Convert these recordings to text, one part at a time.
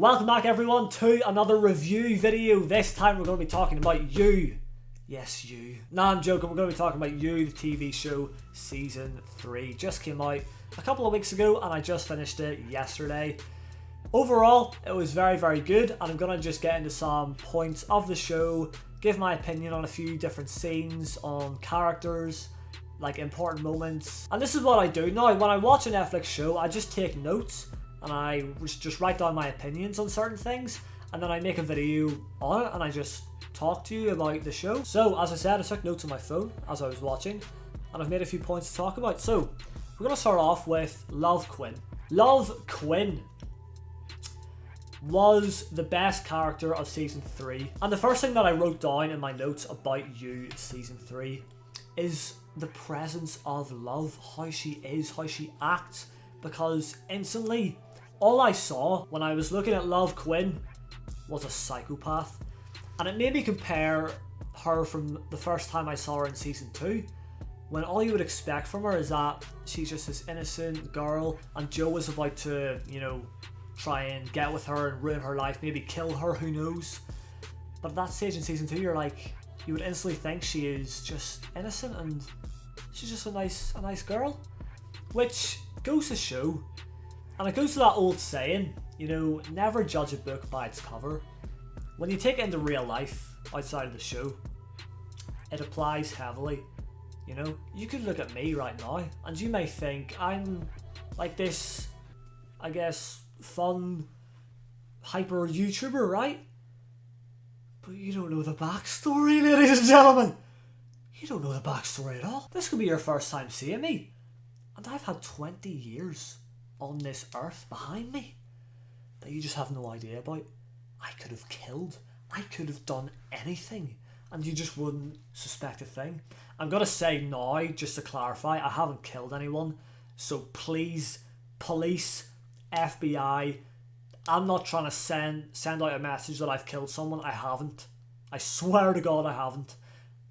Welcome back everyone to another review video. This time we're going to be talking about You. Yes, You. Nah, I'm joking. We're going to be talking about You, the TV show, Season 3. Just came out a couple of weeks ago and I just finished it yesterday. Overall, it was very, very good, and I'm going to just get into some points of the show, give my opinion on a few different scenes, on characters, like important moments. And this is what I do now. When I watch a Netflix show, I just take notes and I just write down my opinions on certain things, and then I make a video on it and I just talk to you about the show. So as I said, I took notes on my phone as I was watching and I've made a few points to talk about. So we're going to start off with Love Quinn. Love Quinn was the best character of Season 3. And the first thing that I wrote down in my notes about You Season 3 is the presence of love, how she is, how she acts, because instantly all I saw when I was looking at Love Quinn was a psychopath. And it made me compare her from the first time I saw her in Season 2, when all you would expect from her is that she's just this innocent girl and Joe was about to, try and get with her and ruin her life, maybe kill her, who knows. But at that stage in Season 2, you would instantly think she is just innocent and she's just a nice girl. Which goes to show, and it goes to that old saying, never judge a book by its cover. When you take it into real life, outside of the show, it applies heavily. You could look at me right now, and you may think I'm like this, I guess, fun, hyper YouTuber, right? But you don't know the backstory, ladies and gentlemen. You don't know the backstory at all. This could be your first time seeing me, and I've had 20 years on this earth behind me that you just have no idea about. I could have killed, I could have done anything, and you just wouldn't suspect a thing. I'm gonna say now, just to clarify, I haven't killed anyone, so please, police, FBI, I'm not trying to send out a message that I've killed someone. I haven't. I swear to God I haven't.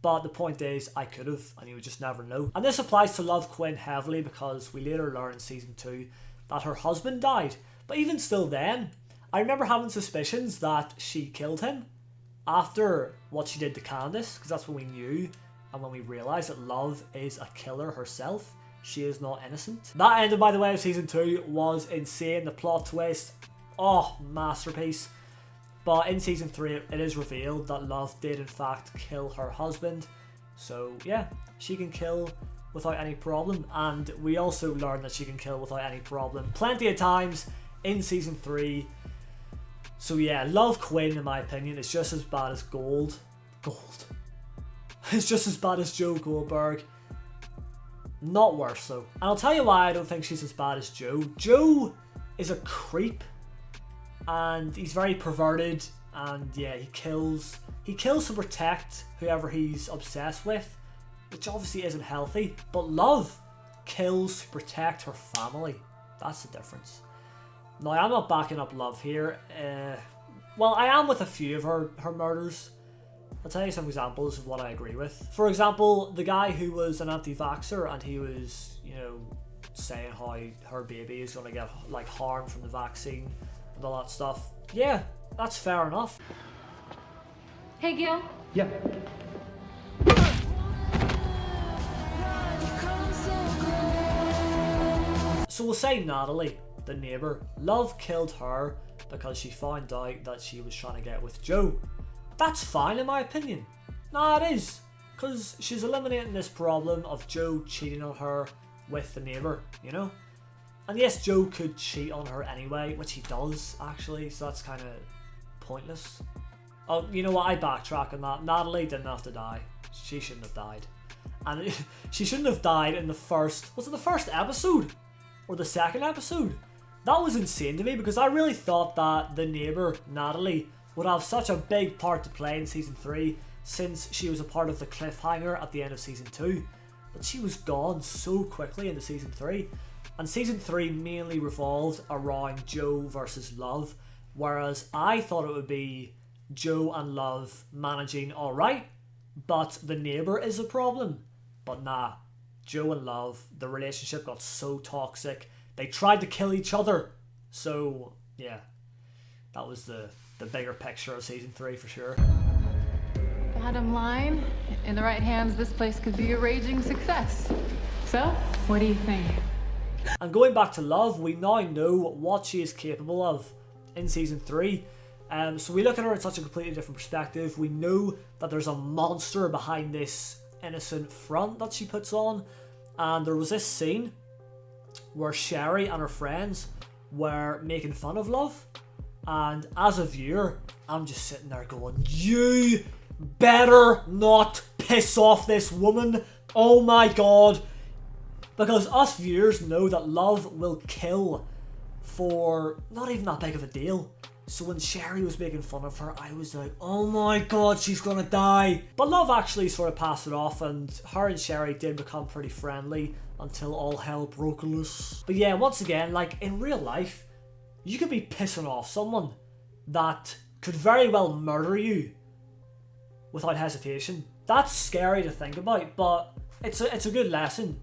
But the point is, I could have, and you would just never know. And this applies to Love Quinn heavily, because we later learn in Season 2 that her husband died. But even still then, I remember having suspicions that she killed him after what she did to Candace, because that's when we knew and when we realised that Love is a killer herself. She is not innocent. That ending, by the way, of Season 2 was insane. The plot twist, masterpiece. But in Season 3, it is revealed that Love did in fact kill her husband. So yeah, she can kill without any problem. And we also learn that she can kill without any problem plenty of times in Season 3. So yeah, Love Quinn, in my opinion, is just as bad as Gold. It's just as bad as Joe Goldberg. Not worse though. And I'll tell you why I don't think she's as bad as Joe. Joe is a creep, and he's very perverted, and yeah, he kills to protect whoever he's obsessed with, which obviously isn't healthy. But Love kills to protect her family. That's the difference. Now, I'm not backing up Love here. Well, I am with a few of her murders. I'll tell you some examples of what I agree with. For example, the guy who was an anti-vaxxer and he was, saying how her baby is going to get harmed from the vaccine and all that stuff. Yeah, that's fair enough. Hey, Gil. Yeah. So we'll say Natalie, the neighbour. Love killed her because she found out that she was trying to get with Joe. That's fine in my opinion. Nah, it is. Because she's eliminating this problem of Joe cheating on her with the neighbour, And yes, Joe could cheat on her anyway, which he does actually, so that's kind of pointless. Oh, you know what, I backtrack on that. Natalie didn't have to die. She shouldn't have died. And she shouldn't have died in the first episode? Or the second episode? That was insane to me, because I really thought that the neighbour, Natalie, would have such a big part to play in Season 3, since she was a part of the cliffhanger at the end of Season 2. But she was gone so quickly into Season 3. And Season 3 mainly revolved around Joe versus Love, whereas I thought it would be Joe and Love managing alright, but the neighbour is a problem. But nah, Joe and Love, the relationship got so toxic, they tried to kill each other. So, yeah. that was the bigger picture of season 3 for sure. Bottom line, in the right hands, this place could be a raging success. So, what do you think? And going back to Love, we now know what she is capable of in season 3. So we look at her in such a completely different perspective. We know that there's a monster behind this innocent front that she puts on. And there was this scene where Sherry and her friends were making fun of Love. And as a viewer, I'm just sitting there going, you better not piss off this woman. Oh my god. Because us viewers know that Love will kill for not even that big of a deal. So when Sherry was making fun of her, I was like, oh my god, she's gonna die. But Love actually sort of passed it off, and her and Sherry did become pretty friendly until all hell broke loose. But yeah, once again, like in real life, you could be pissing off someone that could very well murder you without hesitation. That's scary to think about, but it's a good lesson.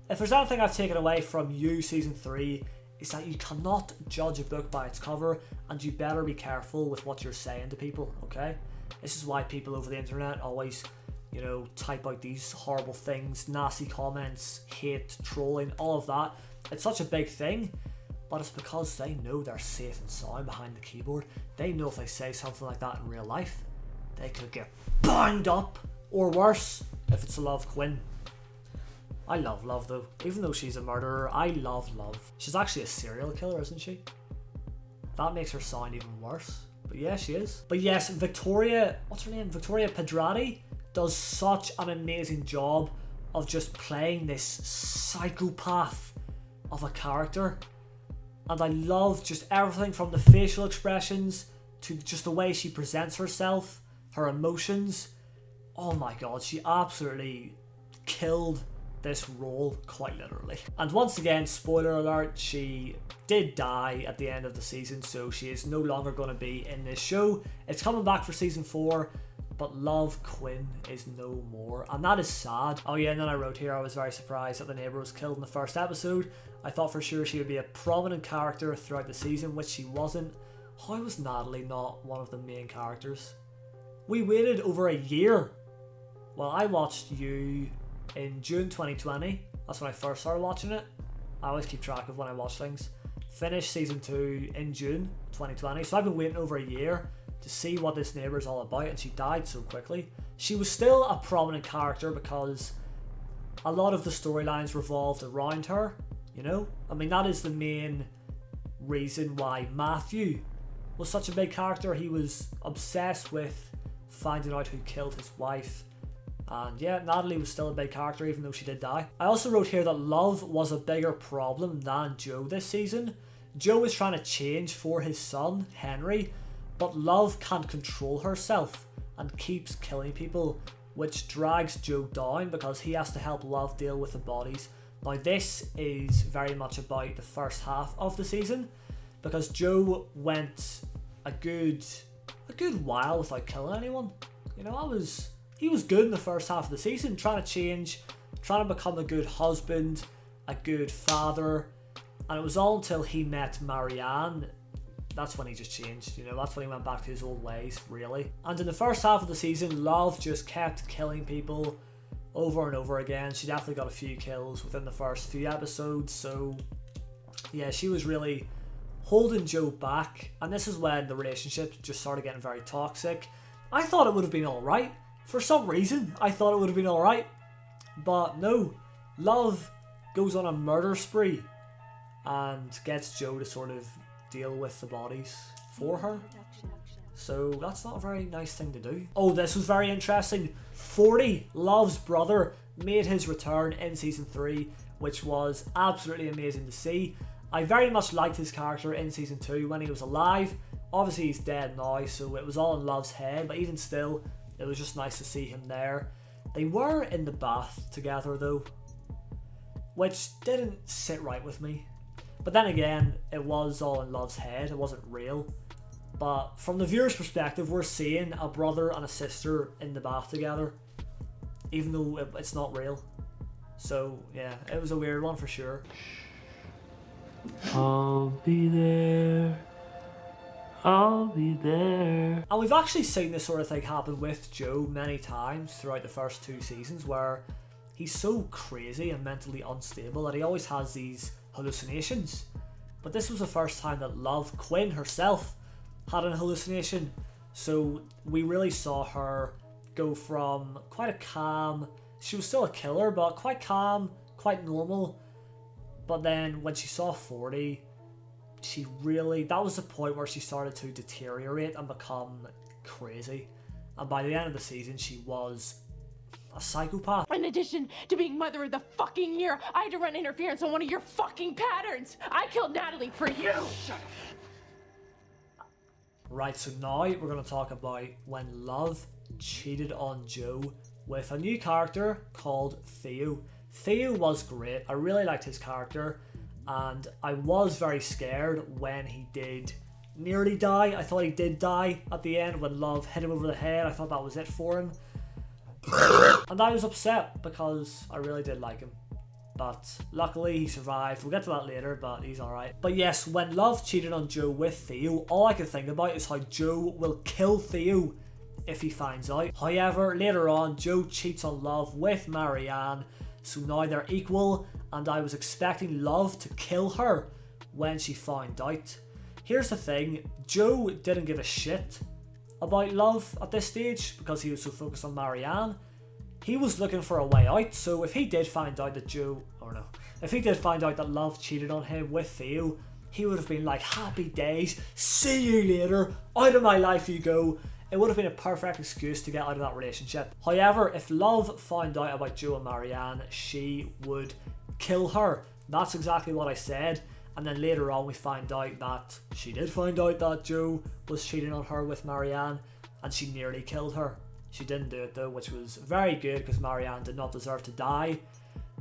If there's anything I've taken away from You season 3, is that you cannot judge a book by its cover, and you better be careful with what you're saying to people, okay? This is why people over the internet always, you know, type out these horrible things, nasty comments, hate, trolling, all of that. It's such a big thing, but it's because they know they're safe and sound behind the keyboard. They know if they say something like that in real life, they could get banged up, or worse, if it's a Love Quinn. I love Love though. Even though she's a murderer, I love Love. She's actually a serial killer, isn't she? That makes her sound even worse. But yeah, she is. But yes, Victoria, what's her name? Victoria Pedrati does such an amazing job of just playing this psychopath of a character. And I love just everything from the facial expressions to just the way she presents herself, her emotions. Oh my god, she absolutely killed this role, quite literally. And once again, spoiler alert, she did die at the end of the season, so she is no longer going to be in this show. It's coming back for season 4, but Love Quinn is no more, and that is sad. Oh yeah, and then I wrote here, I was very surprised that the neighbour was killed in the first episode. I thought for sure she would be a prominent character throughout the season, which she wasn't. How was Natalie not one of the main characters? We waited over a year. Well, I watched You in June 2020. That's when I first started watching it. I always keep track of when I watch things. Finished season 2 in June 2020. So I've been waiting over a year to see what this neighbour is all about, and she died so quickly. She was still a prominent character because a lot of the storylines revolved around her, you know? I mean, that is the main reason why Matthew was such a big character. He was obsessed with finding out who killed his wife. And yeah, Natalie was still a big character even though she did die. I also wrote here that Love was a bigger problem than Joe this season. Joe is trying to change for his son, Henry, but Love can't control herself and keeps killing people, which drags Joe down because he has to help Love deal with the bodies. Now this is very much about the first half of the season, because Joe went a good while without killing anyone. You know, he was good in the first half of the season, trying to change, trying to become a good husband, a good father, and it was all until he met Marianne. That's when he just changed, you know, that's when he went back to his old ways, really. And in the first half of the season, Love just kept killing people over and over again. She definitely got a few kills within the first few episodes, so yeah, she was really holding Joe back, and this is when the relationship just started getting very toxic. I thought it would have been alright. For some reason, I thought it would have been alright, but no. Love goes on a murder spree and gets Joe to sort of deal with the bodies for her. So that's not a very nice thing to do. Oh, this was very interesting. 40, Love's brother, made his return in season 3, which was absolutely amazing to see. I very much liked his character in season 2 when he was alive. Obviously he's dead now, so it was all in Love's head, but even still, it was just nice to see him there. They were in the bath together though, which didn't sit right with me. But then again, it was all in Love's head, it wasn't real. But from the viewer's perspective, we're seeing a brother and a sister in the bath together, even though it's not real. So yeah, it was a weird one for sure. I'll be there. I'll be there. And we've actually seen this sort of thing happen with Joe many times throughout the first 2 seasons, where he's so crazy and mentally unstable that he always has these hallucinations. But this was the first time that Love Quinn herself had an hallucination. So we really saw her go from quite a calm, she was still a killer, but quite calm, quite normal. But then when she saw 40, she really, that was the point where she started to deteriorate and become crazy. And by the end of the season, she was a psychopath. In addition to being mother of the fucking year, I had to run interference on one of your fucking patterns. I killed Natalie for you. Shut up. Right, so now we're going to talk about when Love cheated on Joe with a new character called Theo. Theo was great. I really liked his character, and I was very scared when he did nearly die. I thought he did die at the end when Love hit him over the head. I thought that was it for him. And I was upset because I really did like him. But luckily he survived. We'll get to that later, but he's alright. But yes, when Love cheated on Joe with Theo, all I could think about is how Joe will kill Theo if he finds out. However, later on, Joe cheats on Love with Marianne, so now they're equal, and I was expecting Love to kill her when she found out. Here's the thing, Joe didn't give a shit about Love at this stage because he was so focused on Marianne. He was looking for a way out, so if he did find out that if he did find out that Love cheated on him with Theo, he would have been like, happy days, see you later, out of my life you go. It would have been a perfect excuse to get out of that relationship. However, if Love found out about Joe and Marianne, she would kill her. That's exactly what I said. And then later on we find out that she did find out that Joe was cheating on her with Marianne, and she nearly killed her. She didn't do it though, which was very good because Marianne did not deserve to die,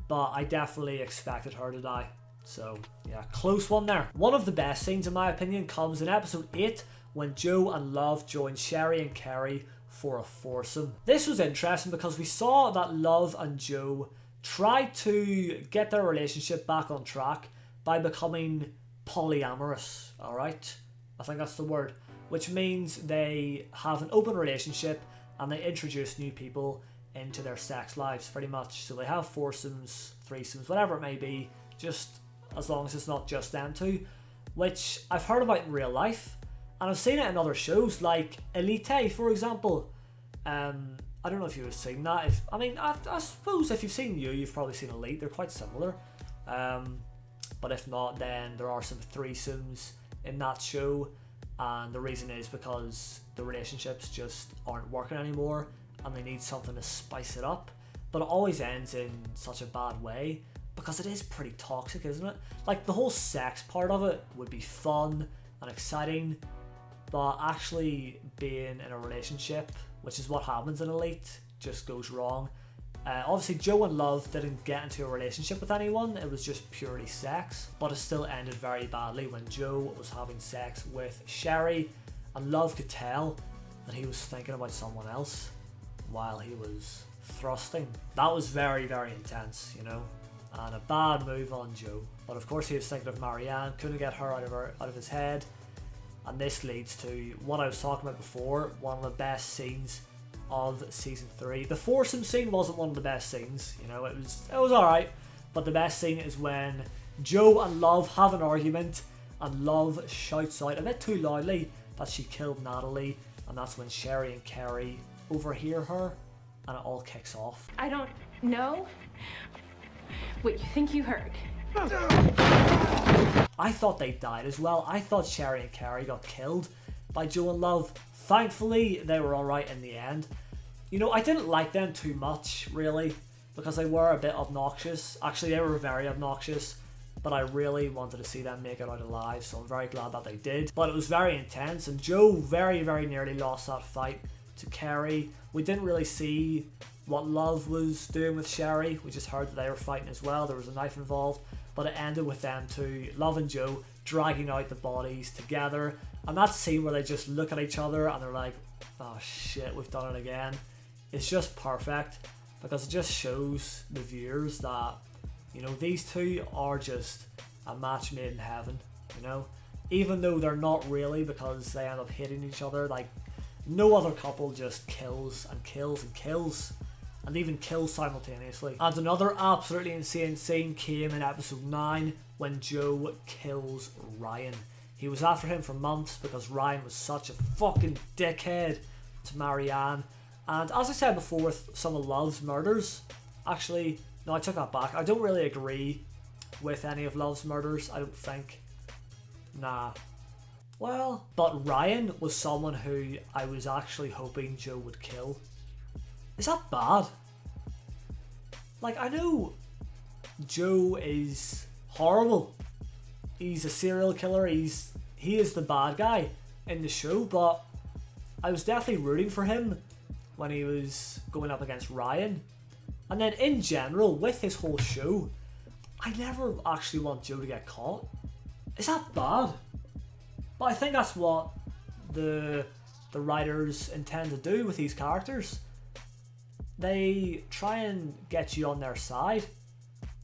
but I definitely expected her to die. So yeah, close one there. One of the best scenes in my opinion comes in episode 8 when Joe and Love join Sherry and Kerry for a foursome. This was interesting because we saw that Love and Joe tried to get their relationship back on track by becoming polyamorous, alright? I think that's the word. Which means they have an open relationship and they introduce new people into their sex lives pretty much. So they have foursomes, threesomes, whatever it may be, just as long as it's not just them two, which I've heard about in real life. And I've seen it in other shows like Elite, for example. I don't know if you've seen that. I suppose if you've seen you've probably seen Elite. They're quite similar. But if not, then there are some threesomes in that show. And the reason is because the relationships just aren't working anymore and they need something to spice it up. But it always ends in such a bad way because it is pretty toxic, isn't it? Like, the whole sex part of it would be fun and exciting, but actually being in a relationship, which is what happens in Elite, just goes wrong. Obviously Joe and Love didn't get into a relationship with anyone, it was just purely sex, but it still ended very badly when Joe was having sex with Sherry and Love could tell that he was thinking about someone else while he was thrusting. That was very, very intense, you know, and a bad move on Joe. But of course he was thinking of Marianne, couldn't get her out of his head. And this leads to what I was talking about before, one of the best scenes of season 3. The foursome scene wasn't one of the best scenes, you know, it was alright, but the best scene is when Joe and Love have an argument and Love shouts out a bit too loudly that she killed Natalie, and that's when Sherry and Kerry overhear her and it all kicks off. I don't know what you think you heard. I thought they died as well. I thought Sherry and Kerry got killed by Joe and Love. Thankfully, they were alright in the end. You know, I didn't like them too much, really, because they were a bit obnoxious. Actually, they were very obnoxious, but I really wanted to see them make it out alive, so I'm very glad that they did. But it was very intense, and Joe very, very nearly lost that fight to Kerry. We didn't really see what Love was doing with Sherry. We just heard that they were fighting as well. There was a knife involved, but it ended with them two, Love and Joe, dragging out the bodies together. And that scene where they just look at each other and they're like, oh shit, we've done it again. It's just perfect because it just shows the viewers that, you know, these two are just a match made in heaven, you know. even though they're not really, because they end up hating each other. Like, no other couple just kills and kills and kills, and even kills simultaneously. And another absolutely insane scene came in episode 9 when Joe kills Ryan. He was after him for months because Ryan was such a fucking dickhead to Marianne. And as I said before with some of Love's murders, actually, no, I took that back. I don't really agree with any of Love's murders, I don't think. Nah. Well, but Ryan was someone who I was actually hoping Joe would kill. Is that bad? Like, I know Joe is horrible. He's a serial killer. He is the bad guy in the show, but I was definitely rooting for him when he was going up against Ryan. And then in general, with his whole show, I never actually want Joe to get caught. Is that bad? But I think that's what the writers intend to do with these characters. They try and get you on their side,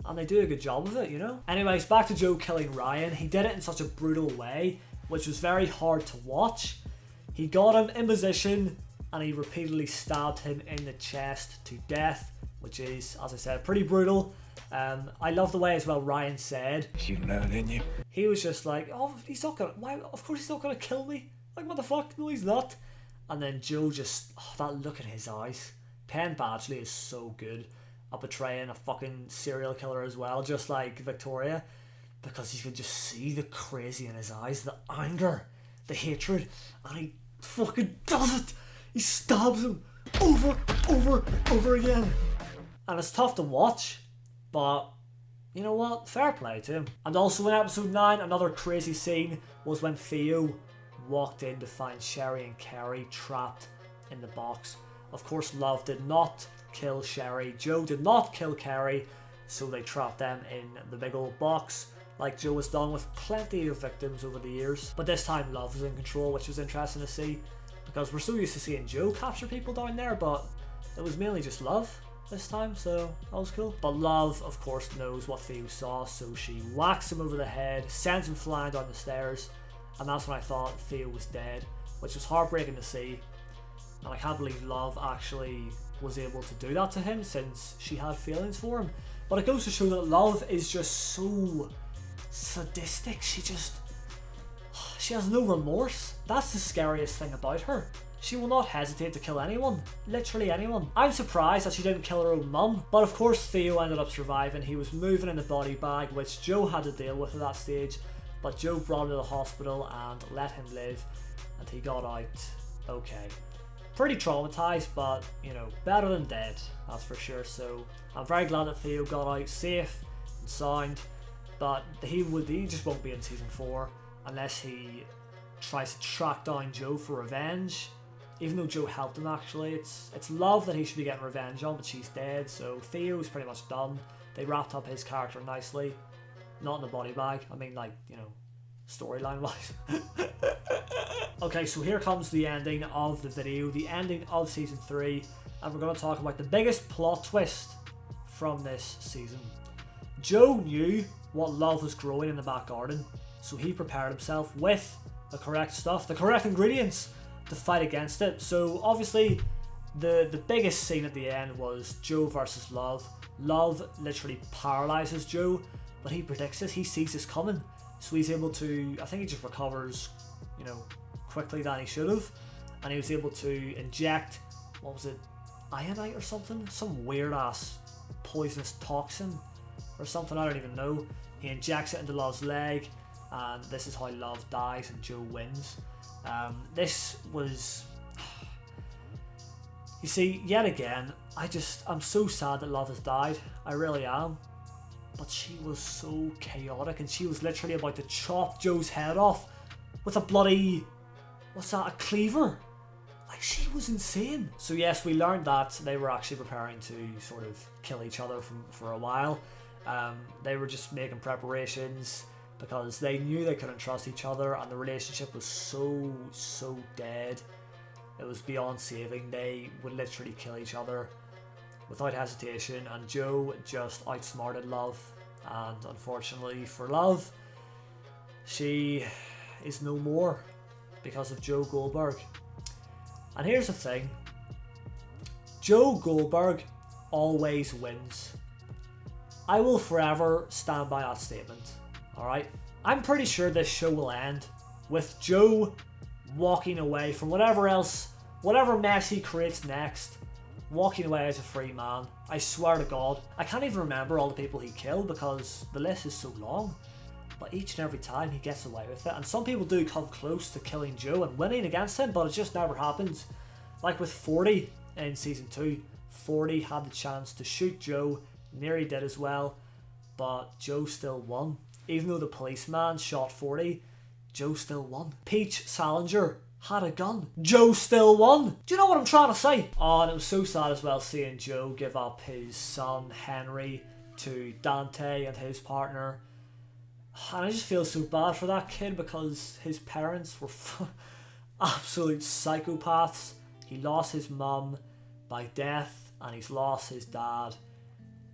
and they do a good job of it, you know? Anyways, back to Joe killing Ryan. He did it in such a brutal way, which was very hard to watch. He got him in position, and he repeatedly stabbed him in the chest to death, which is, as I said, pretty brutal. I love the way as well Ryan said, "You know it in you." He was just like, oh, he's not gonna, why, of course he's not gonna kill me. Like, what the fuck? No, he's not. And then Joe just, oh, that look in his eyes. Penn Badgley is so good at portraying a fucking serial killer as well, just like Victoria, because you can just see the crazy in his eyes, the anger, the hatred, and he fucking does it. He stabs him over again. And it's tough to watch, but you know what? Fair play to him. And also in episode 9, another crazy scene was when Theo walked in to find Sherry and Kerry trapped in the box. Of course, Love did not kill Sherry. Joe did not kill Kerry, so they trapped them in the big old box, like Joe has done with plenty of victims over the years. But this time Love was in control, which was interesting to see, because we're so used to seeing Joe capture people down there, but it was mainly just Love this time, so that was cool. But Love, of course, knows what Theo saw, so she whacks him over the head, sends him flying down the stairs, and that's when I thought Theo was dead, which was heartbreaking to see. And I can't believe Love actually was able to do that to him, since she had feelings for him. But it goes to show that Love is just so sadistic. She has no remorse. That's the scariest thing about her. She will not hesitate to kill anyone. Literally anyone. I'm surprised that she didn't kill her own mum. But of course Theo ended up surviving. He was moving in the body bag, which Joe had to deal with at that stage. But Joe brought him to the hospital and let him live. And he got out okay. Pretty traumatized, but you know, better than dead, that's for sure. So I'm very glad that Theo got out safe and sound, but he just won't be in season 4 unless he tries to track down Joe for revenge. Even though Joe helped him, actually, it's Love that he should be getting revenge on, but she's dead, so Theo's pretty much done. They wrapped up his character nicely, not in the body bag. I mean, like, you know, storyline wise. Okay, so here comes the ending of the video, the ending of season 3, and we're going to talk about the biggest plot twist from this season. Joe knew what Love was growing in the back garden, so he prepared himself with the correct stuff, the correct ingredients to fight against it. So obviously the biggest scene at the end was Joe versus Love. Love literally paralyzes Joe, but he predicts this, he sees this coming, so he's able to, I think he just recovers, you know, quickly than he should have, and he was able to inject, what was it, ionite or something, some weird ass poisonous toxin or something, I don't even know. He injects it into Love's leg, and this is how Love dies and Joe wins. This was, you see, yet again, I'm so sad that Love has died, I really am. But she was so chaotic, and she was literally about to chop Joe's head off with a bloody, what's that, a cleaver? Like, she was insane. So yes, we learned that they were actually preparing to sort of kill each other for a while. They were just making preparations because they knew they couldn't trust each other, and the relationship was so dead. It was beyond saving. They would literally kill each other without hesitation, and Joe just outsmarted Love, and unfortunately for Love, she is no more because of Joe Goldberg. And here's the thing. Joe Goldberg always wins. I will forever stand by that statement. Alright? I'm pretty sure this show will end with Joe walking away from whatever mess he creates next, walking away as a free man. I swear to God, I can't even remember all the people he killed because the list is so long. But each and every time he gets away with it. And some people do come close to killing Joe and winning against him, but it just never happens. Like with 40 in season 2, 40 had the chance to shoot Joe, nearly did as well, but Joe still won. Even though the policeman shot 40, Joe still won. Peach Salinger had a gun. Joe still won. Do you know what I'm trying to say? Oh, and it was so sad as well seeing Joe give up his son Henry to Dante and his partner. And I just feel so bad for that kid because his parents were absolute psychopaths. He lost his mum by death and he's lost his dad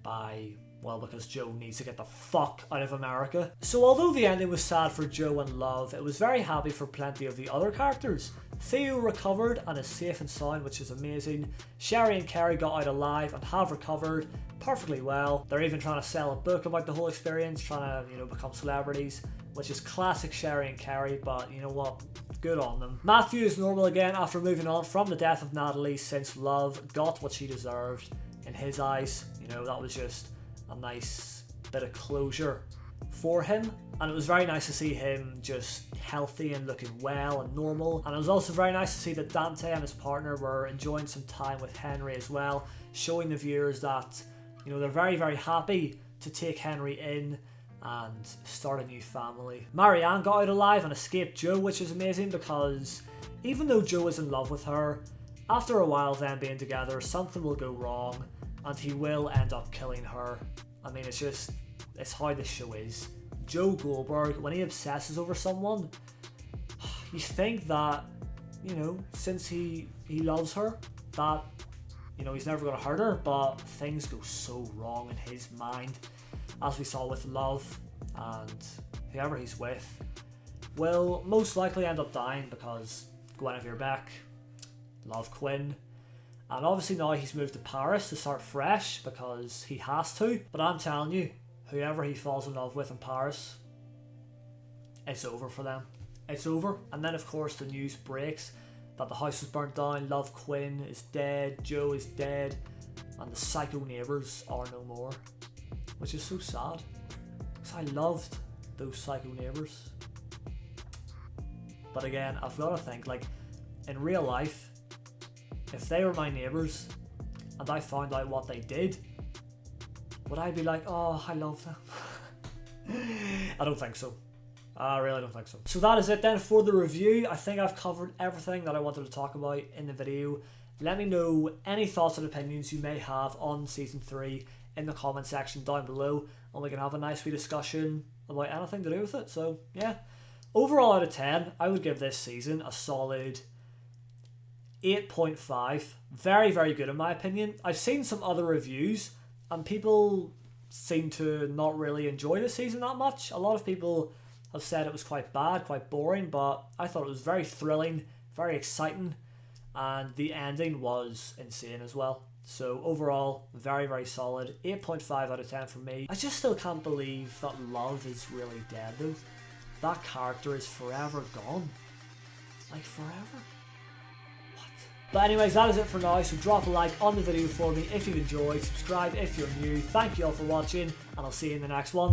by, well, because Joe needs to get the fuck out of America. So although the ending was sad for Joe and Love, it was very happy for plenty of the other characters. Theo recovered and is safe and sound, which is amazing. Sherry and Kerry got out alive and have recovered perfectly well. They're even trying to sell a book about the whole experience, trying to, become celebrities, which is classic Sherry and Kerry, but you know what? Good on them. Matthew is normal again after moving on from the death of Natalie, since Love got what she deserved in his eyes. That was just a nice bit of closure for him, and it was very nice to see him just healthy and looking well and normal. And it was also very nice to see that Dante and his partner were enjoying some time with Henry as well, showing the viewers that they're very, very happy to take Henry in and start a new family. Marianne got out alive and escaped Joe, which is amazing because even though Joe is in love with her, after a while of them being together, something will go wrong and he will end up killing her. I mean, it's how this show is. Joe Goldberg, when he obsesses over someone, you think that, since he loves her, that, he's never going to hurt her, but things go so wrong in his mind, as we saw with Love, and whoever he's with will most likely end up dying because Guinevere Beck, Love Quinn, and obviously now he's moved to Paris to start fresh because he has to. But I'm telling you, whoever he falls in love with in Paris, it's over for them. It's over. And then of course the news breaks that the house was burnt down, Love Quinn is dead, Joe is dead, and the psycho neighbours are no more. Which is so sad, because I loved those psycho neighbours. But again, I've got to think, like, in real life, if they were my neighbours and I found out what they did, would I be like, oh, I love them? I don't think so. I really don't think so. So that is it then for the review. I think I've covered everything that I wanted to talk about in the video. Let me know any thoughts and opinions you may have on Season 3 in the comment section down below, and we can have a nice wee discussion about anything to do with it. So yeah, overall out of 10, I would give this season a solid 8.5. Very, very good in my opinion. I've seen some other reviews and people seem to not really enjoy this season that much. A lot of people have said it was quite bad, quite boring, but I thought it was very thrilling, very exciting, and the ending was insane as well. So overall, very, very solid. 8.5 out of 10 for me. I just still can't believe that Love is really dead though. That character is forever gone. Like forever. But anyways, that is it for now, so drop a like on the video for me if you've enjoyed, subscribe if you're new. Thank you all for watching, and I'll see you in the next one.